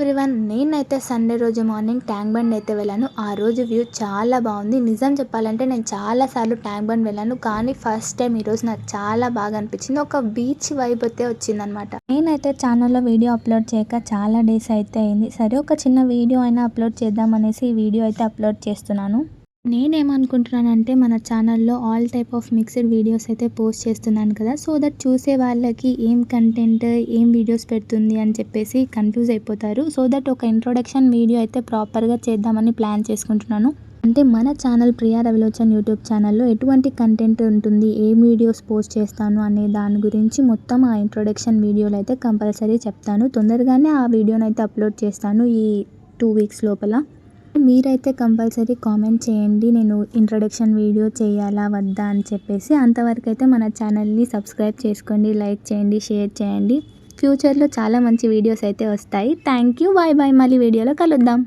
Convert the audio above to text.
Everyone, నేనైతే Sunday రోజు morning tank bund అయితే వెళ్ళాను. ఆ రోజు వ్యూ చాలా బాగుంది. నిజం చెప్పాలంటే నేను చాలా సార్లు ట్యాంక్ బండ్ వెళ్ళాను, కానీ ఫస్ట్ టైం ఈరోజు నాకు చాలా బాగా అనిపించింది. ఒక బీచ్ వైబ్ అయితే వచ్చిందనమాట. నేనైతే ఛానల్లో వీడియో అప్లోడ్ చేయక చాలా డేస్ అయితే అయింది. సరే, ఒక చిన్న వీడియో అయినా అప్లోడ్ చేద్దామనేసి ఈ వీడియో అయితే అప్లోడ్ చేస్తున్నాను. నేనేమనుకుంటున్నానంటే మన ఛానల్లో all type of mixed videos అయితే పోస్ట్ చేస్తున్నాను కదా, సో దట్ చూసే వాళ్ళకి ఏం కంటెంట్, ఏం వీడియోస్ పెడుతుంది అని చెప్పేసి కన్ఫ్యూజ్ అయిపోతారు. సో దట్ ఒక ఇంట్రొడక్షన్ వీడియో అయితే ప్రాపర్గా చేద్దామని ప్లాన్ చేసుకుంటున్నాను. అంటే మన ఛానల్ ప్రియా రవిలోచన్ యూట్యూబ్ ఛానల్లో ఎటువంటి కంటెంట్ ఉంటుంది, ఏం వీడియోస్ పోస్ట్ చేస్తాను అనే దాని గురించి మొత్తం ఆ ఇంట్రొడక్షన్ వీడియోలో అయితే కంపల్సరీ చెప్తాను. తొందరగానే ఆ వీడియోని అయితే అప్లోడ్ చేస్తాను ఈ 2 వీక్స్ లోపల. మీరైతే కంపల్సరీ కామెంట్ చేయండి, నేను ఇంట్రొడక్షన్ వీడియో చేయాలా వద్దా అని చెప్పేసి. అంతవరకు అయితే మన ఛానల్ని సబ్స్క్రైబ్ చేసుకోండి, లైక్ చేయండి, షేర్ చేయండి. ఫ్యూచర్లో చాలా మంచి వీడియోస్ అయితే వస్తాయి. Thank you, bye bye. మళ్ళీ వీడియోలో కలుద్దాం.